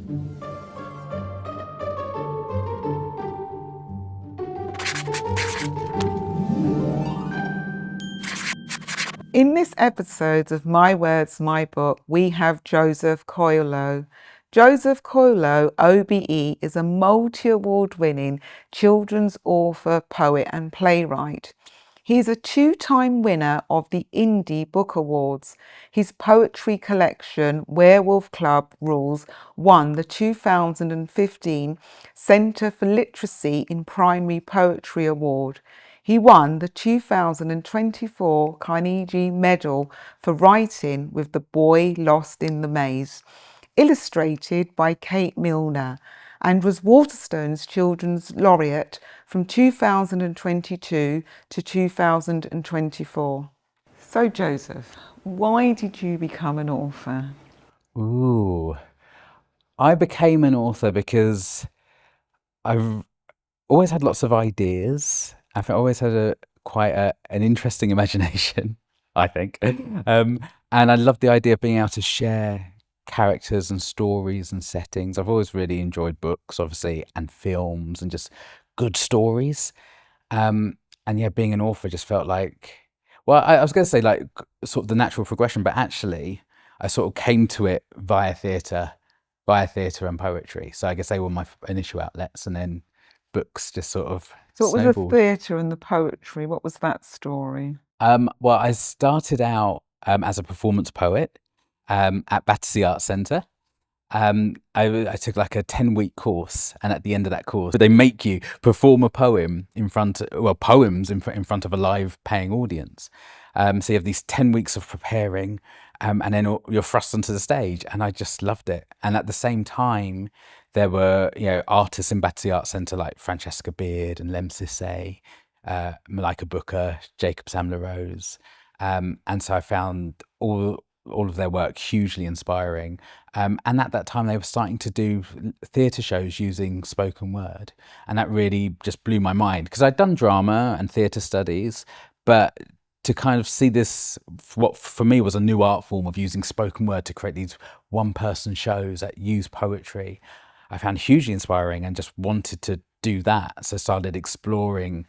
In this episode of My Words, My Book, we have Joseph Coelho. Joseph Coelho OBE is a multi-award winning children's author, poet and playwright. He is a two-time winner of the Indie Book Awards. His poetry collection, Werewolf Club Rules, won the 2015 Centre for Literacy in Primary Poetry Award. He won the 2024 Carnegie Medal for writing with The Boy Lost in the Maze, illustrated by Kate Milner, and was Waterstones Children's Laureate from 2022 to 2024. So Joseph, why did you become an author? Ooh, I became an author because I've always had lots of ideas. I've always had an interesting imagination, I think. And I love the idea of being able to share characters and stories and settings. I've always really enjoyed books, obviously, and films and just good stories. And yeah, being an author just felt like, well, I was going to say like sort of the natural progression, but actually I sort of came to it via theatre and poetry. So I guess they were my initial outlets, and then books just sort of So what was the snowballed. theatre and the poetry? What was that story? Well, I started out as a performance poet at Battersea Arts Centre. I took like a 10-week course, and at the end of that course, they make you perform a poem poems in front of a live paying audience. So you have these 10 weeks of preparing, and then you're thrust onto the stage, and I just loved it. And at the same time, there were artists in Battersea Arts Centre like Francesca Beard and Lem Sissay, Malika Booker, Jacob Sam-LaRose, and so I found all of their work hugely inspiring. And at that time, they were starting to do theatre shows using spoken word, and that really just blew my mind because I'd done drama and theatre studies, but to kind of see this, what for me was a new art form of using spoken word to create these one-person shows that use poetry, I found hugely inspiring and just wanted to do that. So I started exploring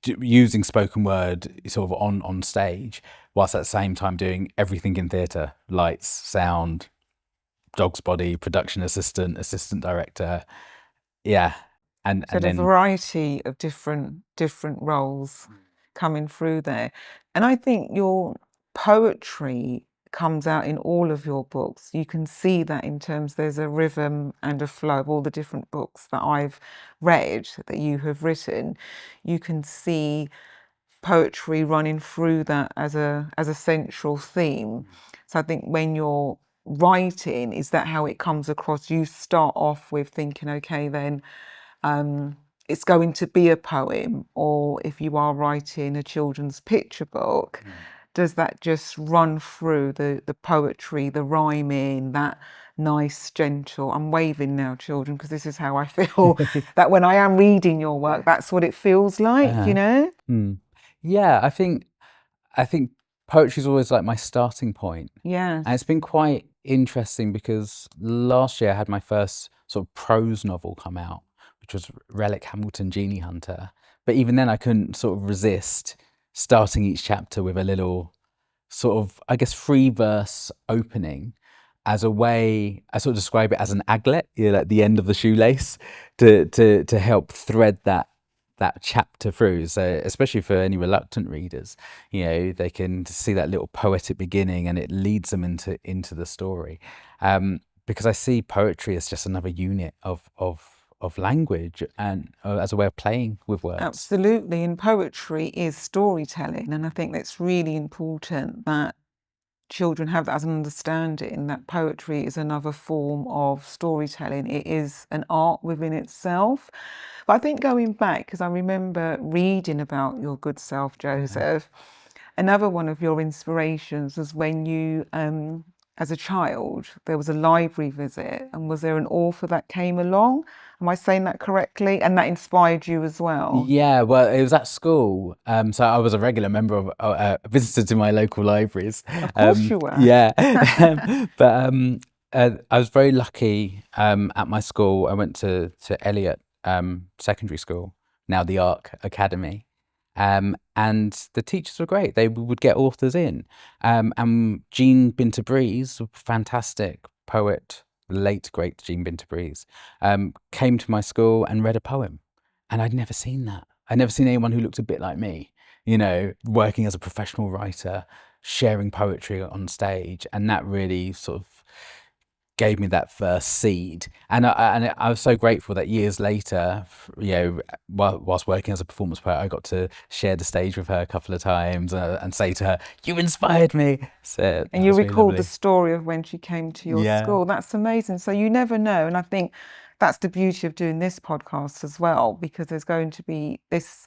using spoken word sort of on stage, whilst at the same time doing everything in theatre: lights, sound, dog's body, production assistant director. Yeah. And So the then variety of different roles coming through there. And I think your poetry comes out in all of your books. You can see that in terms, there's a rhythm and a flow of all the different books that I've read that you have written. You can see poetry running through that as a central theme. So I think when you're writing, is that how it comes across? You start off with thinking, okay, then it's going to be a poem, or if you are writing a children's picture book, does that just run through the poetry, the rhyming, that nice, gentle, I'm waving now, children, because this is how I feel that when I am reading your work, that's what it feels like, you know? Yeah, I think poetry is always like my starting point. Yes. And it's been quite interesting because last year I had my first sort of prose novel come out, which was Relic Hamilton Genie Hunter. But even then I couldn't sort of resist starting each chapter with a little sort of, I guess, free verse opening as a way, I sort of describe it as an aglet, at the end of the shoelace to help thread that chapter through. So especially for any reluctant readers, they can see that little poetic beginning and it leads them into the story. Because I see poetry as just another unit of language and as a way of playing with words. Absolutely. And poetry is storytelling. And I think that's really important that children have that as an understanding, that poetry is another form of storytelling. It is an art within itself. But I think going back, because I remember reading about your good self, Joseph, another one of your inspirations was when you, as a child, there was a library visit, and was there an author that came along? Am I saying that correctly? And that inspired you as well? Yeah, well, it was at school. So I was a regular member of, a visitor to my local libraries. Of course you were. Yeah. But I was very lucky at my school. I went to Elliot Secondary School, now the Arc Academy. And the teachers were great. They would get authors in. And Jean Binter Breeze, a fantastic poet, late great Jean Binter Breeze, came to my school and read a poem. And I'd never seen that. I'd never seen anyone who looked a bit like me, you know, working as a professional writer, sharing poetry on stage. And that really sort of gave me that first seed, and I was so grateful that years later, you know, whilst working as a performance poet, I got to share the stage with her a couple of times and say to her, "You inspired me." So And that you was really recalled the lovely. story of when she came to your Yeah. school. That's amazing. So you never know. And I think that's the beauty of doing this podcast as well, because there's going to be this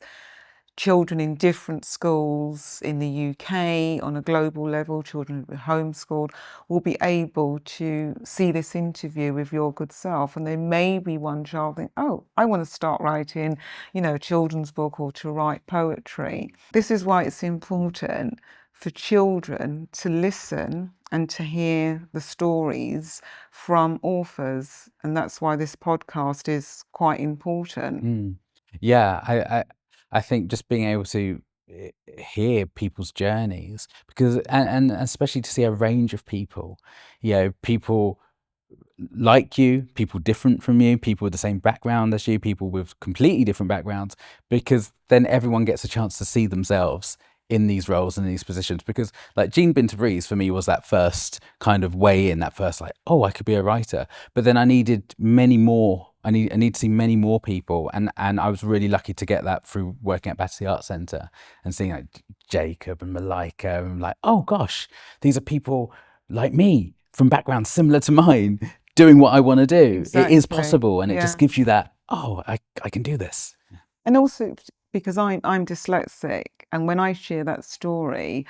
children in different schools in the UK on a global level, children who are homeschooled, will be able to see this interview with your good self. And there may be one child think, oh, I want to start writing, you know, a children's book or to write poetry. This is why it's important for children to listen and to hear the stories from authors. And that's why this podcast is quite important. Mm. Yeah, I think just being able to hear people's journeys, because and especially to see a range of people, you know, people like you, people different from you, people with the same background as you, people with completely different backgrounds, because then everyone gets a chance to see themselves in these roles and these positions. Because like Jean Binter Breeze for me was that first kind of way in, that first like, oh, I could be a writer. But then I needed many more. I need to see many more people, and I was really lucky to get that through working at Battersea Arts Centre and seeing like Jacob and Malika, and like, oh gosh, these are people like me from backgrounds similar to mine doing what I want to do. It is Exactly. possible, and it Yeah. just gives you that, oh, I can do this. And also because I'm dyslexic, and when I share that story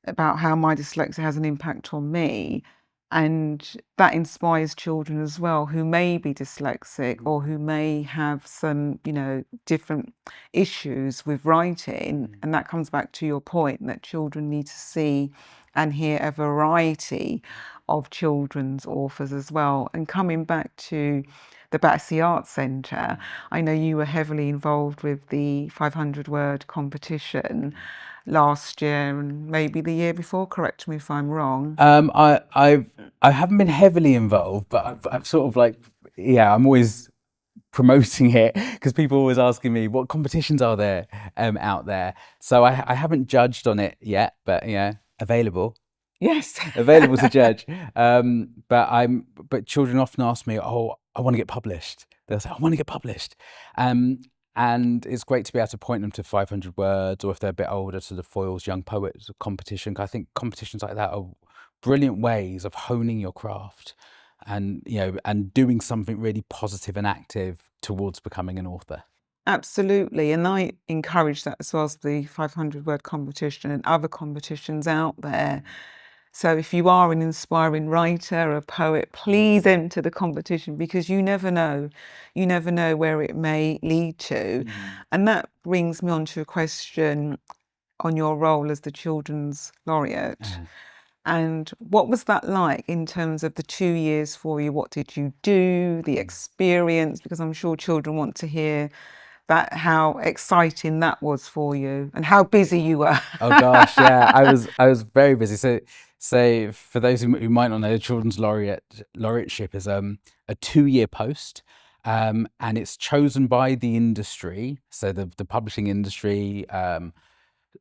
about how my dyslexia has an impact on me, and that inspires children as well who may be dyslexic or who may have some, you know, different issues with writing. And that comes back to your point that children need to see and hear a variety of children's authors as well. And coming back to the Battersea Arts Centre, I know you were heavily involved with the 500 word competition last year and maybe the year before. Correct me if I'm wrong. I haven't been heavily involved, but I've sort of like, yeah, I'm always promoting it because people are always asking me what competitions are there out there. So I haven't judged on it yet, but yeah, available. Yes. Available to judge. But children often ask me, oh, I want to get published. They'll say, I want to get published. And it's great to be able to point them to 500 words, or if they're a bit older, to the Foyle's Young Poets competition. I think competitions like that are brilliant ways of honing your craft and, you know, and doing something really positive and active towards becoming an author. Absolutely. And I encourage that as well as the 500 word competition and other competitions out there. So if you are an inspiring writer, a poet, please enter the competition, because you never know. You never know where it may lead to. And that brings me on to a question on your role as the Children's Laureate. And what was that like in terms of the 2 years for you? What did you do, the experience? Because I'm sure children want to hear that, how exciting that was for you and how busy you were. Oh gosh, yeah, I was very busy. So for those who might not know, the Children's Laureateship is a 2 year post, and it's chosen by the industry. So the publishing industry,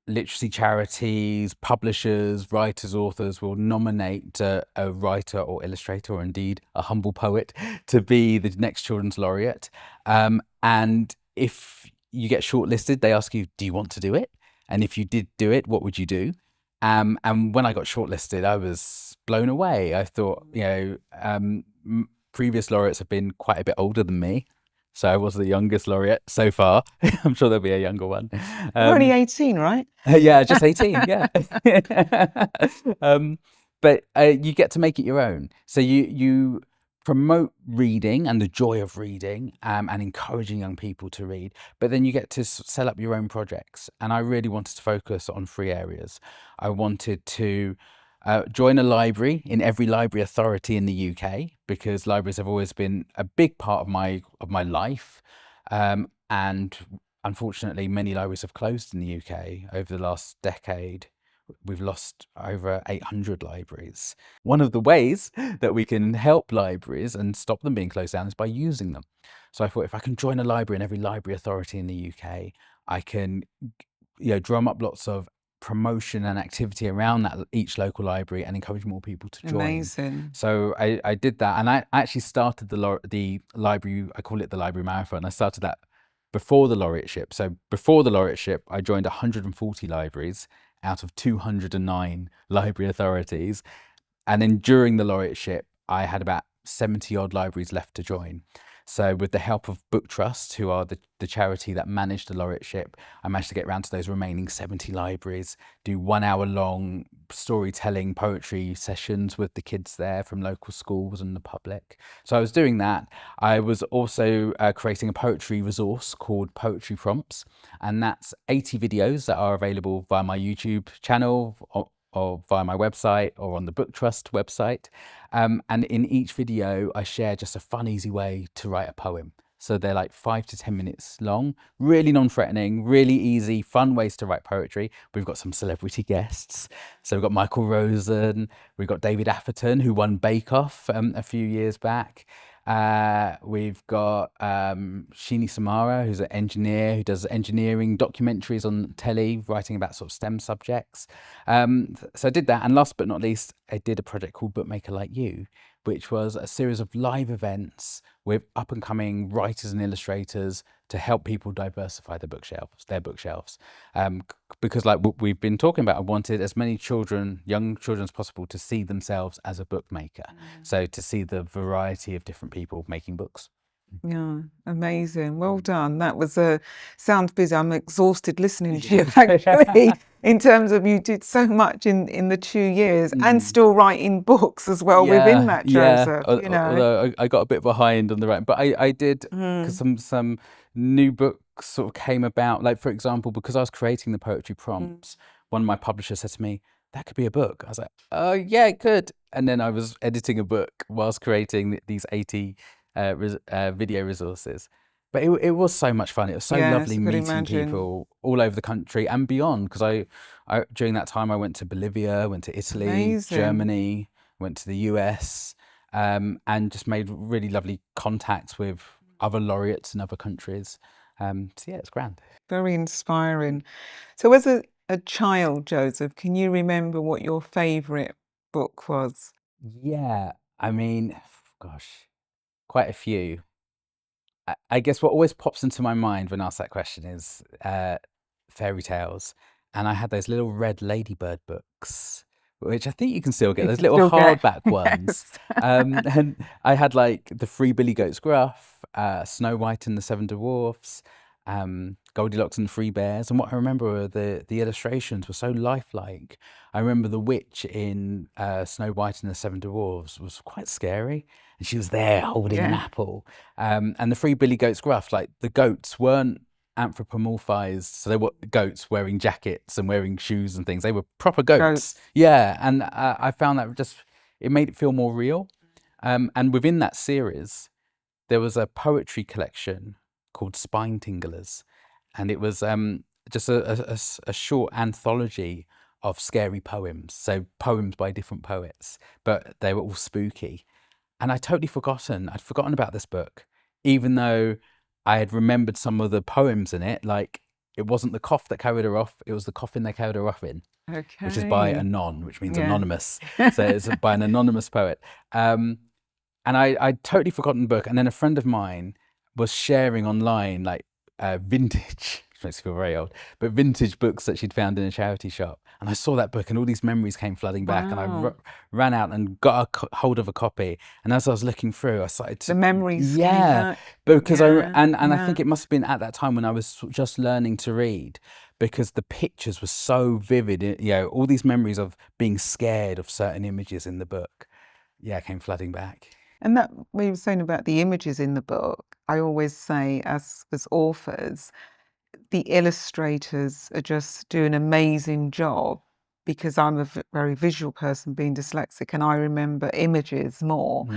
literacy charities, publishers, writers, authors will nominate a writer or illustrator, or indeed a humble poet, to be the next Children's Laureate. And if you get shortlisted, they ask you, do you want to do it? And if you did do it, what would you do? And when I got shortlisted, I was blown away. I thought, you know, previous laureates have been quite a bit older than me. So I was the youngest laureate so far. I'm sure there'll be a younger one. You're only 18, right? Yeah, just 18. Yeah. But you get to make it your own. So you promote reading and the joy of reading, and encouraging young people to read. But then you get to set up your own projects. And I really wanted to focus on 3 areas. I wanted to join a library in every library authority in the UK, because libraries have always been a big part of my life, and unfortunately many libraries have closed in the UK over the last decade. We've lost over 800 libraries. One of the ways that we can help libraries and stop them being closed down is by using them. So I thought, if I can join a library in every library authority in the UK, I can, drum up lots of promotion and activity around that each local library and encourage more people to join. Amazing. So I did that, and I actually started the library. I call it the Library Marathon. I started that before the Laureateship. So before the Laureateship, I joined 140 libraries out of 209 library authorities, and then during the Laureateship, I had about 70 odd libraries left to join. So with the help of Book Trust, who are the charity that managed the Laureateship, I managed to get around to those remaining 70 libraries, do 1 hour long storytelling poetry sessions with the kids there from local schools and the public. So I was doing that. I was also creating a poetry resource called Poetry Prompts, and that's 80 videos that are available via my YouTube channel, or via my website, or on the Book Trust website. And in each video, I share just a fun, easy way to write a poem. So they're like 5 to 10 minutes long, really non-threatening, really easy, fun ways to write poetry. We've got some celebrity guests. So we've got Michael Rosen, we've got David Atherton, who won Bake Off a few years back. We've got Shini Samara, who's an engineer who does engineering documentaries on telly, writing about sort of STEM subjects. So I did that, and last but not least, I did a project called Bookmaker Like You, which was a series of live events with up and coming writers and illustrators to help people diversify their bookshelves. Because like we've been talking about, I wanted as many young children as possible to see themselves as a bookmaker. So to see the variety of different people making books. Yeah, amazing. Well done. That was sounds busy. I'm exhausted listening to you actually, in terms of you did so much in the 2 years and still writing books as well within that, Joseph. Although I got a bit behind on the writing, but I did, because some new books sort of came about. Like, for example, because I was creating the poetry prompts, one of my publishers said to me, "That could be a book." I was like, "Oh yeah, it could." And then I was editing a book whilst creating these 80 video resources. But it was so much fun. It was so lovely meeting people all over the country and beyond. Because I during that time I went to Bolivia, went to Italy, Germany, went to the US, and just made really lovely contacts with other laureates in other countries. So yeah, it's grand. Very inspiring. So as a child, Joseph, can you remember what your favourite book was? Yeah, I mean, gosh, quite a few. I guess what always pops into my mind when asked that question is fairy tales. And I had those little red ladybird books, which I think you can still get, those little hardback ones. And I had like the Three Billy Goats Gruff, Snow White and the Seven Dwarfs, Goldilocks and the Three Bears. And what I remember were the illustrations were so lifelike. I remember the witch in Snow White and the Seven Dwarfs was quite scary. And she was there holding an apple. And the Three Billy Goats Gruff, like the goats weren't anthropomorphized, so they were goats wearing jackets and wearing shoes and things. They were proper goats. Yeah, and I found that it made it feel more real. And within that series, there was a poetry collection called Spine Tinglers, and it was just a short anthology of scary poems. So poems by different poets, but they were all spooky. And I'd forgotten about this book, even though I had remembered some of the poems in it. Like, it wasn't the cough that carried her off, it was the coffin they carried her off in, which is by Anon, which means anonymous. So it's by an anonymous poet. And I'd totally forgotten the book. And then a friend of mine was sharing online, like, vintage, which makes me feel very old, but vintage books that she'd found in a charity shop. And I saw that book and all these memories came flooding back. And I ran out and got a hold of a copy. And as I was looking through, I started to... The memories because I think it must have been at that time when I was just learning to read, because the pictures were so vivid. All these memories of being scared of certain images in the book, came flooding back. And that, we were saying about the images in the book, I always say as authors, the illustrators are just doing an amazing job because I'm a very visual person, being dyslexic, and I remember images more.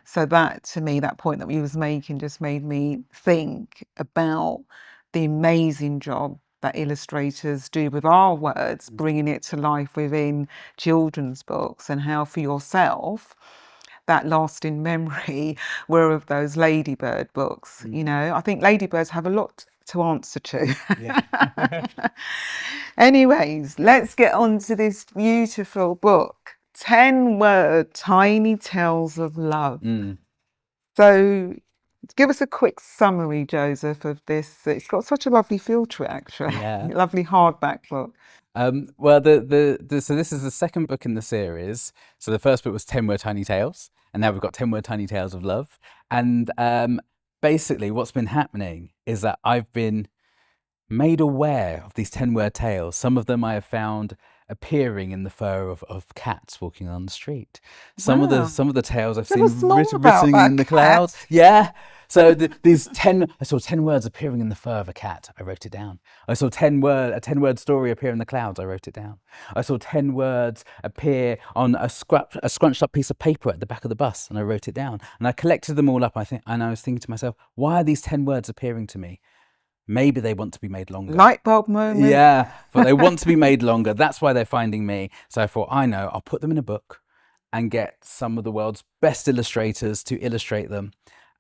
So that, to me, that point that we was making just made me think about the amazing job that illustrators do with our words, bringing it to life within children's books, and how for yourself that lasting memory were of those Ladybird books. You know, I think Ladybirds have a lot to answer to. Yeah. Anyways, let's get on to this beautiful book, 10-word tiny tales of love. So give us a quick summary, Joseph, of this. It's got such a lovely feel to it, actually. Yeah. Lovely hardback book. Well, so this is the second book in the series. So the first book was 10-word tiny tales, and now we've got 10-word tiny tales of love. And basically what's been happening is that I've been made aware of these 10-word tales. Some of them I have found appearing in the fur of cats walking on the street. Some of the tales I've Tell seen us more about written that in the cat. clouds. Yeah. So I saw 10 words appearing in the fur of a cat. I wrote it down. I saw a 10-word story appear in the clouds. I wrote it down. I saw 10 words appear on a scrunched up piece of paper at the back of the bus, and I wrote it down. And I collected them all up. And I was thinking to myself, why are these 10 words appearing to me? Maybe they want to be made longer. Light bulb moment. Yeah, but they want to be made longer. That's why they're finding me. So I thought, I know, I'll put them in a book and get some of the world's best illustrators to illustrate them.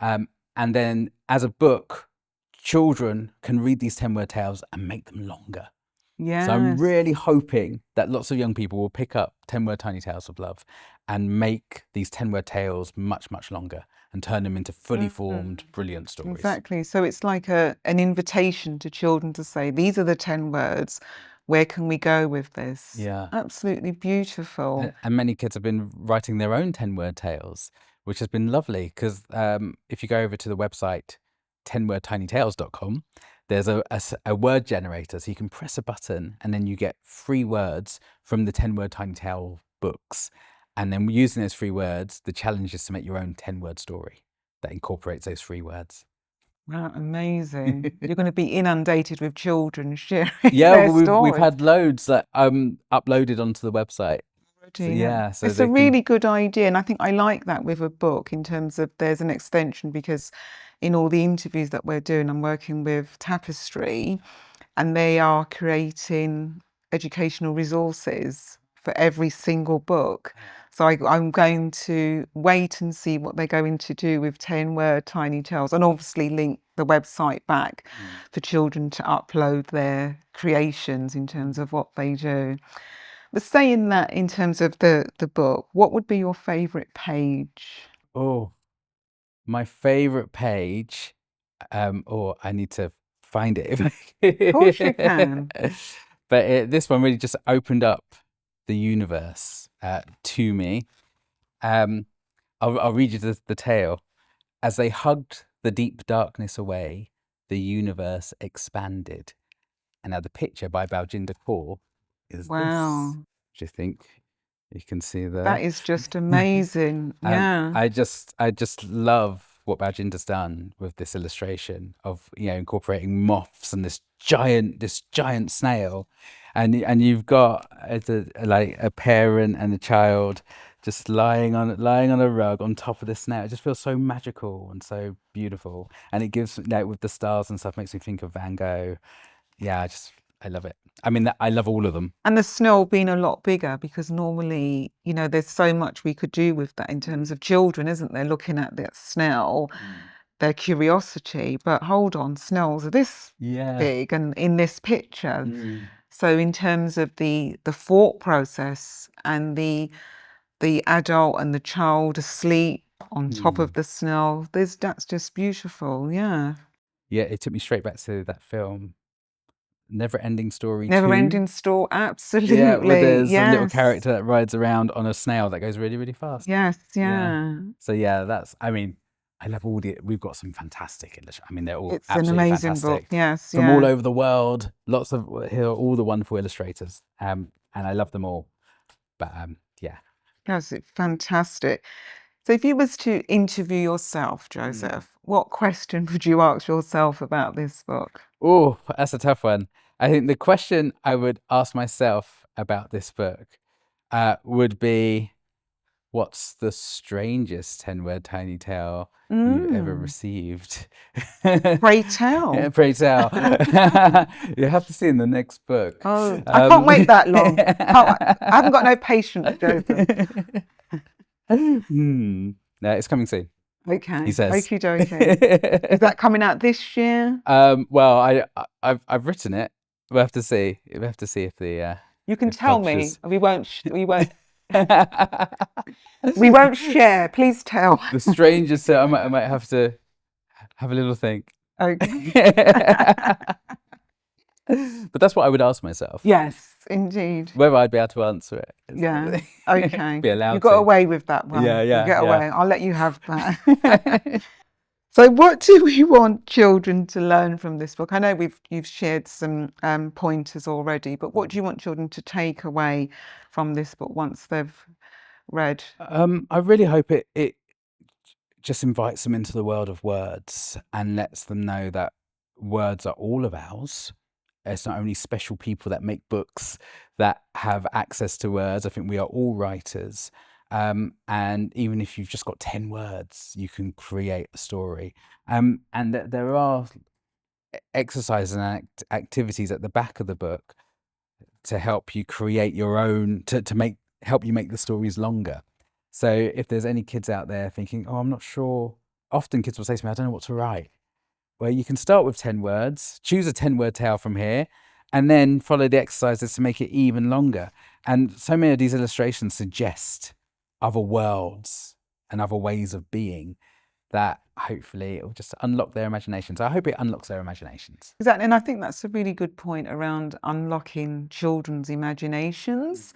And then as a book, children can read these 10-word tales and make them longer. Yes. So I'm really hoping that lots of young people will pick up 10-word tiny tales of love and make these 10-word tales much, much longer and turn them into fully formed, brilliant stories. Exactly. So it's like an invitation to children to say, these are the 10 words. Where can we go with this? Yeah. Absolutely beautiful. And many kids have been writing their own 10-word tales, which has been lovely, because if you go over to the website 10wordtinytales.com, there's a word generator, so you can press a button and then you get free words from the 10-word tiny tale books. And then using those free words, the challenge is to make your own 10-word story that incorporates those free words. Wow, amazing. You're going to be inundated with children sharing Yeah, their we've stories. had loads that uploaded onto the website. So, yeah, so it's a really good idea, and I think I like that with a book, in terms of there's an extension, because in all the interviews that we're doing, I'm working with Tapestry, and they are creating educational resources for every single book. So I'm going to wait and see what they're going to do with 10-word tiny tales, and obviously link the website back for children to upload their creations in terms of what they do. But saying that, in terms of the book, what would be your favourite page? Oh, my favourite page. I need to find it. Of course you can. But this one really just opened up the universe to me. I'll read you the tale. As they hugged the deep darkness away, the universe expanded. And now the picture by Baljinder Kaur is Wow. this. Do you think you can see there? That is just amazing. Yeah. I just love what Baljinder's done with this illustration of, incorporating moths and this giant snail, and you've got a parent and a child just lying on a rug on top of the snail. It just feels so magical and so beautiful, and it gives, with the stars and stuff, makes me think of Van Gogh. Yeah, I love it. I mean, I love all of them. And the snail being a lot bigger, because normally, there's so much we could do with that in terms of children, isn't there? Looking at that snail, their curiosity. But hold on, snails are this big and in this picture. So in terms of the thought process and the adult and the child asleep on top of the snail, that's just beautiful. Yeah. Yeah, it took me straight back to that film, Never Ending Story 2. Never Ending Story, absolutely. Yeah, where there's a little character that rides around on a snail that goes really, really fast. Yes, yeah. So yeah, I love we've got some fantastic illustrators. I mean, they're all It's an absolutely amazing fantastic. book, yes. From all over the world, here are all the wonderful illustrators, and I love them all. But yeah. Yes, it's fantastic. So if you was to interview yourself, Joseph, what question would you ask yourself about this book? Oh, that's a tough one. I think the question I would ask myself about this book would be, what's the strangest 10-word tiny tale you've ever received? Pray tell. Yeah, pray tell. You have to see in the next book. Oh, I can't wait that long. I haven't got no patience, Joseph. No, it's coming soon. Okay. He says. Okie dokie. Is that coming out this year? Well, I've written it. We'll have to see. We'll have to see if the You can if tell publishers... me. We won't share. Please tell. The strangest. So I might have to have a little think. Okay. But that's what I would ask myself. Yes, indeed. Whether I'd be able to answer it. Yeah. Okay. Be allowed You got to. away with that one. Yeah. You get away. I'll let you have that. So what do we want children to learn from this book? I know you've shared some pointers already, but what do you want children to take away from this book once they've read? I really hope it just invites them into the world of words and lets them know that words are all of ours. It's not only special people that make books that have access to words. I think we are all writers. And even if you've just got 10 words, you can create a story. And there are exercises and activities at the back of the book to help you create your own, to help you make the stories longer. So if there's any kids out there thinking, oh, I'm not sure, often kids will say to me, I don't know what to write. Well, you can start with 10 words, choose a 10-word tale from here, and then follow the exercises to make it even longer. And so many of these illustrations suggest other worlds and other ways of being that hopefully it will just unlock their imaginations. I hope it unlocks their imaginations. Exactly. And I think that's a really good point around unlocking children's imaginations.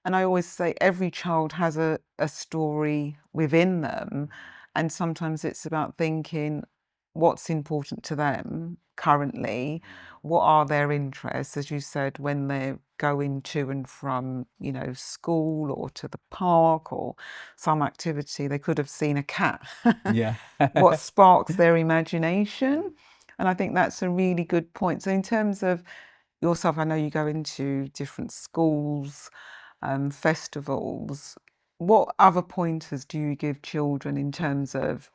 And I always say every child has a story within them. And sometimes it's about thinking what's important to them currently, what are their interests, as you said, when they're going to and from, school or to the park or some activity. They could have seen a cat. Yeah. What sparks their imagination. And I think that's a really good point. So in terms of yourself, I know you go into different schools, festivals. What other pointers do you give children in terms of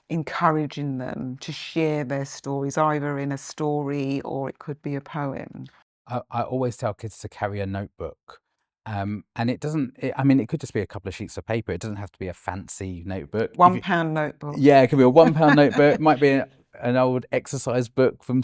encouraging them to share their stories, either in a story or it could be a poem? I always tell kids to carry a notebook. And it could just be a couple of sheets of paper. It doesn't have to be a fancy notebook. £1 notebook. Yeah, it could be a £1 notebook. It might be an old exercise book from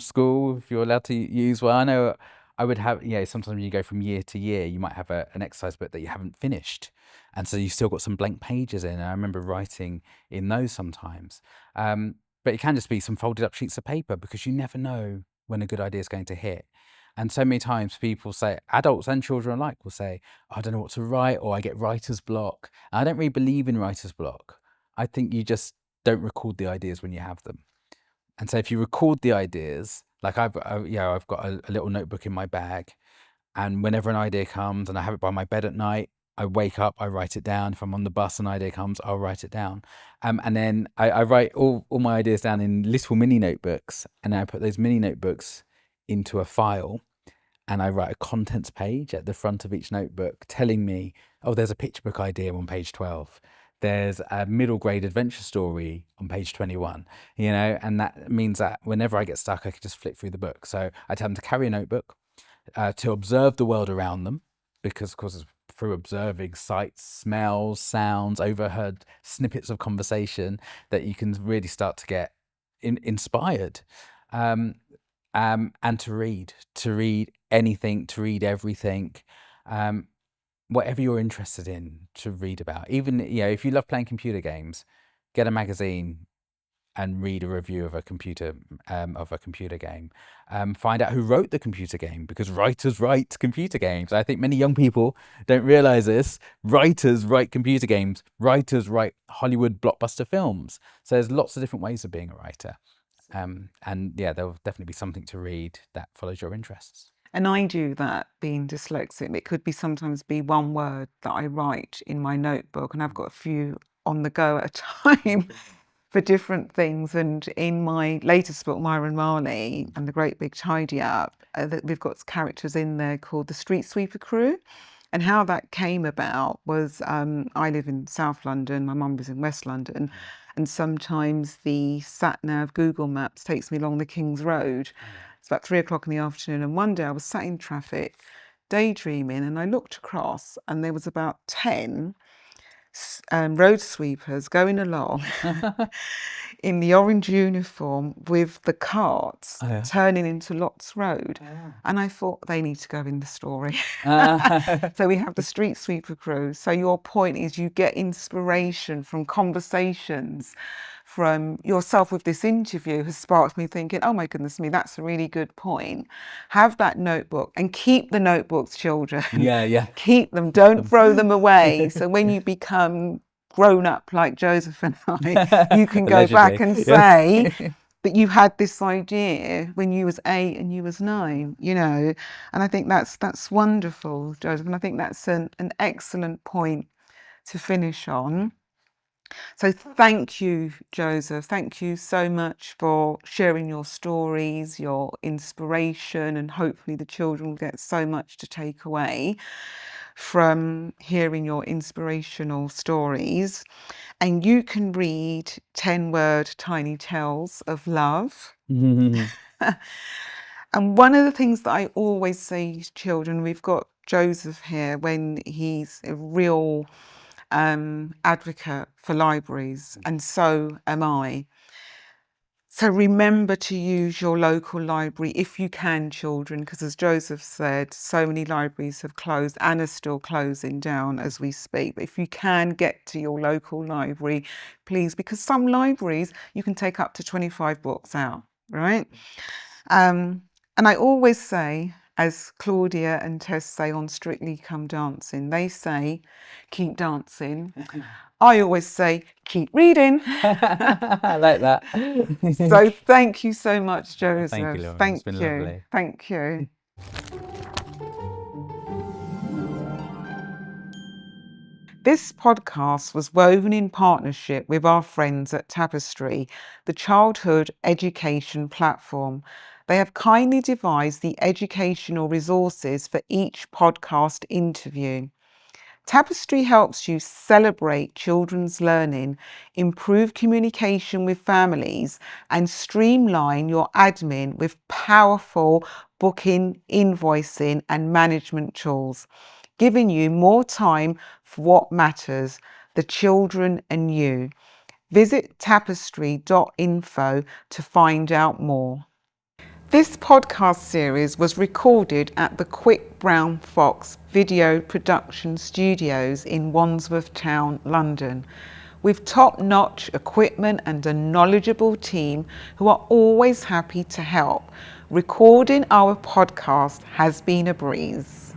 school, if you're allowed to use one. I know I would have, sometimes you go from year to year, you might have an exercise book that you haven't finished. And so you've still got some blank pages in. And I remember writing in those sometimes. But it can just be some folded up sheets of paper, because you never know when a good idea is going to hit. And so many times people say, adults and children alike will say, I don't know what to write, or I get writer's block. And I don't really believe in writer's block. I think you just don't record the ideas when you have them. And so if you record the ideas, like I've got a little notebook in my bag, and whenever an idea comes, and I have it by my bed at night, I wake up, I write it down. If I'm on the bus, an idea comes, I'll write it down. And then I write all my ideas down in little mini notebooks, and I put those mini notebooks into a file, and I write a contents page at the front of each notebook telling me, oh, there's a picture book idea on page 12. There's a middle grade adventure story on page 21, and that means that whenever I get stuck, I can just flip through the book. So I tell them to carry a notebook, to observe the world around them, because of course it's through observing sights, smells, sounds, overheard snippets of conversation that you can really start to get inspired. And to read anything, to read everything, whatever you're interested in to read about. Even, if you love playing computer games, get a magazine and read a review of a computer game. Find out who wrote the computer game, because writers write computer games. I think many young people don't realize this. Writers write computer games. Writers write Hollywood blockbuster films. So there's lots of different ways of being a writer. There'll definitely be something to read that follows your interests. And I do that, being dyslexic. It could sometimes be one word that I write in my notebook, and I've got a few on the go at a time for different things. And in my latest book, Myra and Marley and the Great Big Tidy Up, we've got characters in there called the Street Sweeper Crew. And how that came about was I live in South London, my mum was in West London, and sometimes the sat-nav Google Maps takes me along the King's Road. It's about 3 o'clock in the afternoon, and one day I was sat in traffic daydreaming, and I looked across and there was about 10 road sweepers going along in the orange uniform with the carts turning into Lot's Road. And I thought, they need to go in the story. So we have the Street Sweeper Crew. So your point is you get inspiration from conversations from yourself with this interview has sparked me thinking, oh my goodness me, that's a really good point. Have that notebook and keep the notebooks, children. Yeah. Keep them, don't throw them away. So when you become grown up like Joseph and I, you can go back and say that you had this idea when you was 8 and you was 9, you know. And I think that's wonderful, Joseph. And I think that's an excellent point to finish on. So thank you, Joseph. Thank you so much for sharing your stories, your inspiration, and hopefully the children will get so much to take away from hearing your inspirational stories. And you can read 10-word tiny tales of love. And one of the things that I always say to children, we've got Joseph here when he's a real advocate for libraries, and so am I. So remember to use your local library if you can, children, because as Joseph said, so many libraries have closed and are still closing down as we speak. But if you can get to your local library, please, because some libraries you can take up to 25 books out, right? And I always say, as Claudia and Tess say on Strictly Come Dancing, they say, keep dancing. I always say, keep reading. I like that. So thank you so much, Joseph. Thank you, Lauren. Thank It's been you. lovely. Thank you. This podcast was woven in partnership with our friends at Tapestry, the childhood education platform. They have kindly devised the educational resources for each podcast interview. Tapestry helps you celebrate children's learning, improve communication with families, and streamline your admin with powerful booking, invoicing, and management tools, giving you more time for what matters, the children and you. Visit tapestry.info to find out more. This podcast series was recorded at the Quick Brown Fox Video Production Studios in Wandsworth Town, London, with top-notch equipment and a knowledgeable team who are always happy to help. Recording our podcast has been a breeze.